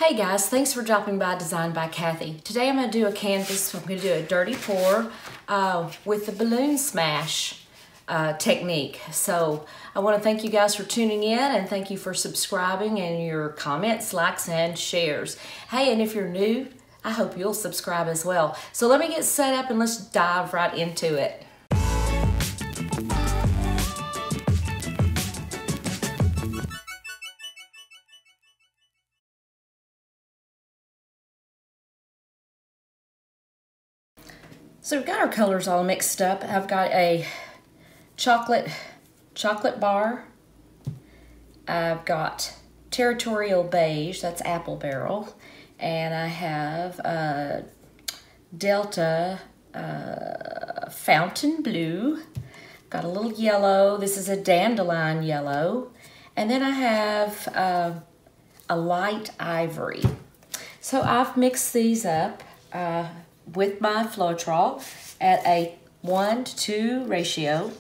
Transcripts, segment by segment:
Hey guys, thanks for dropping by Design by Kathy. Today I'm going to do a canvas. I'm going to do a dirty pour with the balloon smash technique. So I want to thank you guys for tuning in and thank you for subscribing and your comments, likes, and shares. Hey, and if you're new, I hope you'll subscribe as well. So let me get set up and let's dive right into it. So we've got our colors all mixed up. I've got a chocolate bar. I've got territorial beige, that's apple barrel. And I have a Delta fountain blue. Got a little yellow. This is a dandelion yellow. And then I have a light ivory. So I've mixed these up with my Floetrol at a 1:2 ratio.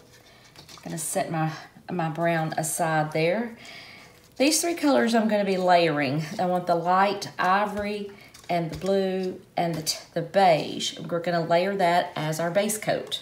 I'm gonna set my brown aside there. These three colors I'm gonna be layering. I want the light ivory and the blue and the beige. We're gonna layer that as our base coat.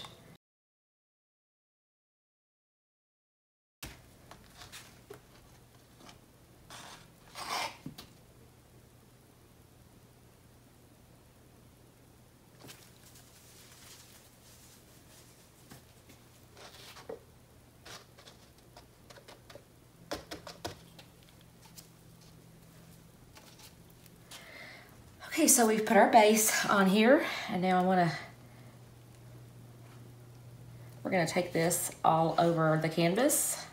Okay, so we've put our base on here, and now we're gonna take this all over the canvas.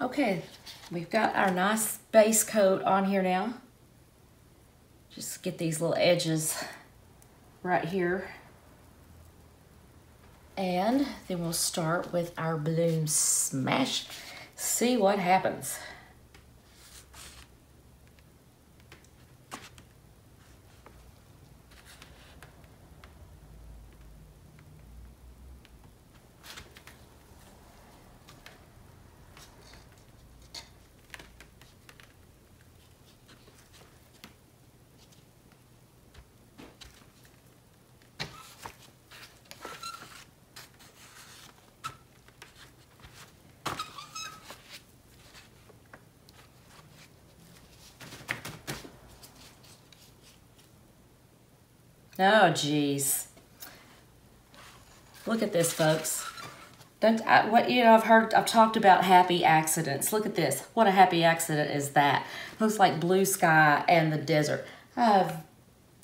Okay, we've got our nice base coat on here now. Just get these little edges right here. And then we'll start with our balloon smash. See what happens. Oh, geez. Look at this, folks. I've talked about happy accidents. Look at this. What a happy accident is that? Looks like blue sky and the desert. I've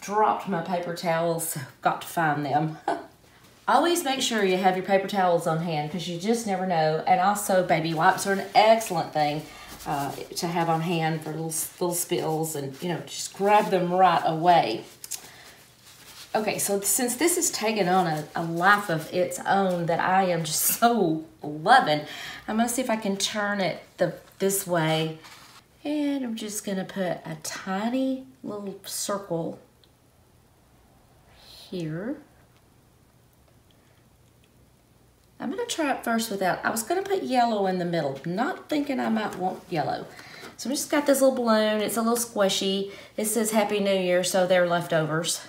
dropped my paper towels. Got to find them. Always make sure you have your paper towels on hand because you just never know. And also, baby wipes are an excellent thing to have on hand for little spills, and just grab them right away. Okay, so since this is taking on a life of its own that I am just so loving, I'm gonna see if I can turn it this way. And I'm just gonna put a tiny little circle here. I'm gonna try it first without, I was gonna put yellow in the middle, not thinking I might want yellow. So I just got this little balloon, it's a little squishy. It says Happy New Year, so they're leftovers.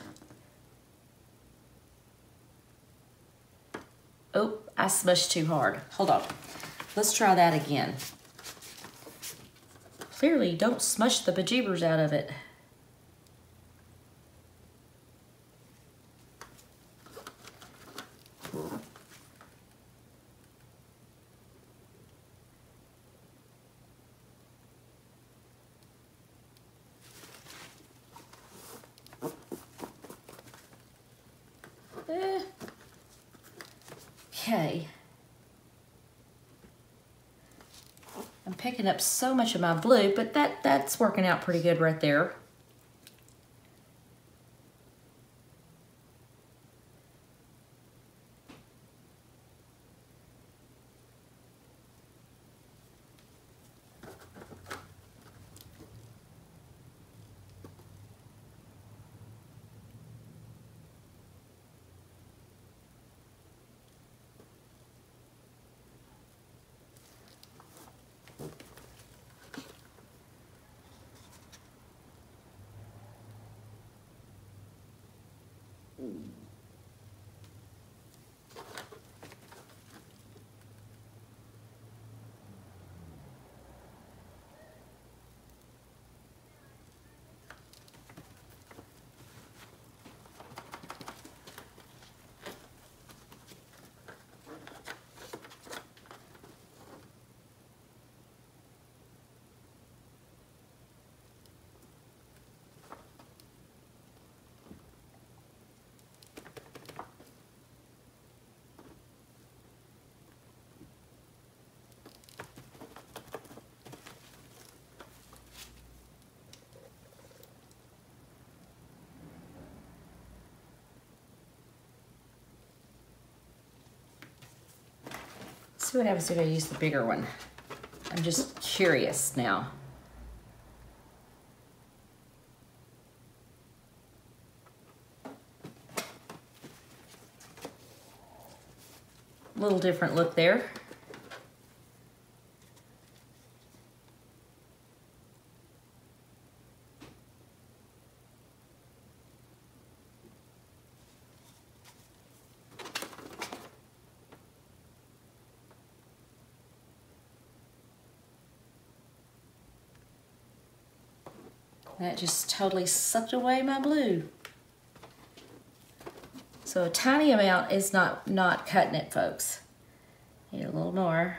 Oh, I smushed too hard. Hold on. Let's try that again. Clearly, don't smush the bejeebers out of it. Okay. I'm picking up so much of my blue, but that's working out pretty good right there. See what happens if I use the bigger one. I'm just curious now. A little different look there. That just totally sucked away my blue. So a tiny amount is not cutting it, folks. Need a little more.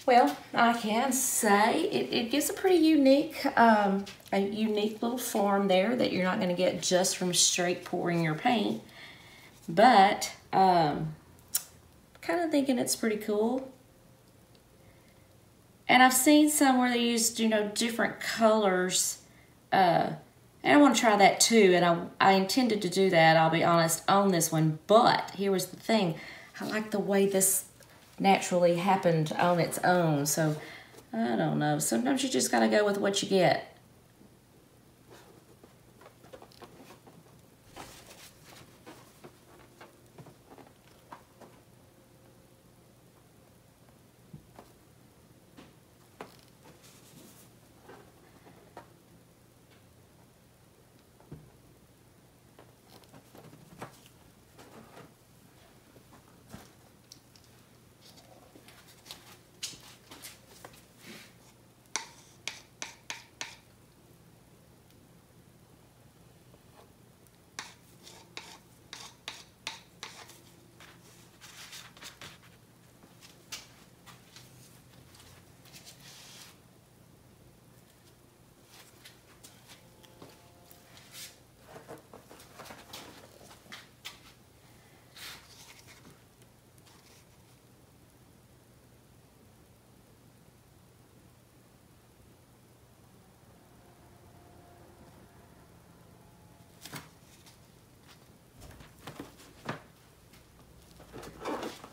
Well, I can say it gives a pretty unique little form there that you're not going to get just from straight pouring your paint. But kind of thinking it's pretty cool. And I've seen some where they used, different colors. And I want to try that too. And I intended to do that, I'll be honest, on this one. But here was the thing. I like the way this naturally happened on its own. So I don't know. Sometimes you just got to go with what you get.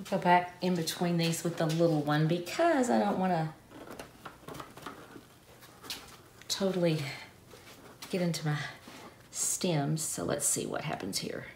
Go back in between these with the little one because I don't want to totally get into my stems. So let's see what happens here.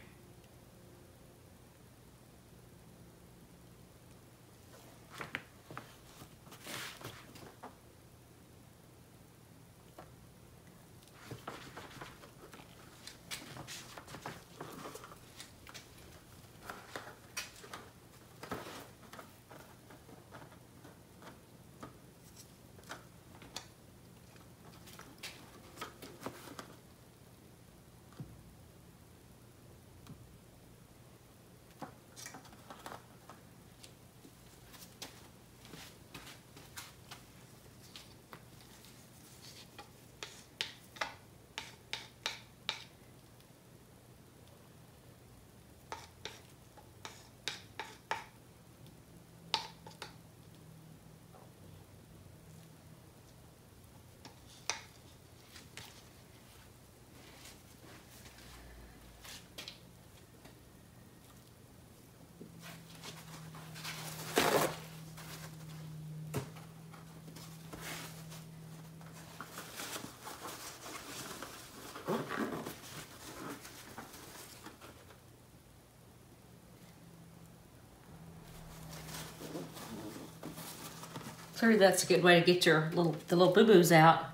Clearly that's a good way to get the little boo-boos out,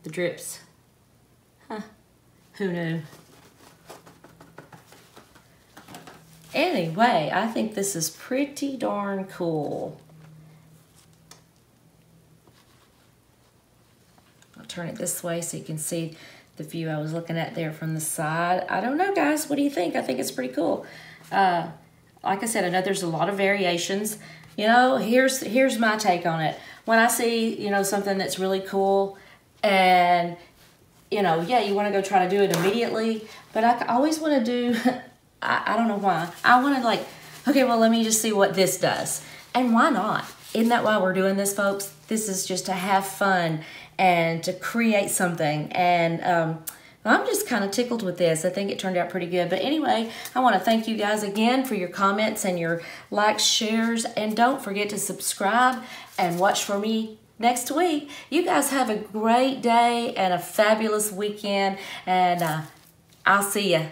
the drips. Huh, who knew? Anyway, I think this is pretty darn cool. I'll turn it this way so you can see the view I was looking at there from the side. I don't know, guys, what do you think? I think it's pretty cool. Like I said, I know there's a lot of variations. You know, here's my take on it. When I see, you know, something that's really cool and, you know, yeah, you want to go try to do it immediately, but I always want to do, I don't know why. I want to like, okay, well, let me just see what this does. And why not? Isn't that why we're doing this, folks? This is just to have fun and to create something. And I'm just kind of tickled with this. I think it turned out pretty good. But anyway, I want to thank you guys again for your comments and your likes, shares, and don't forget to subscribe and watch for me next week. You guys have a great day and a fabulous weekend, and I'll see you.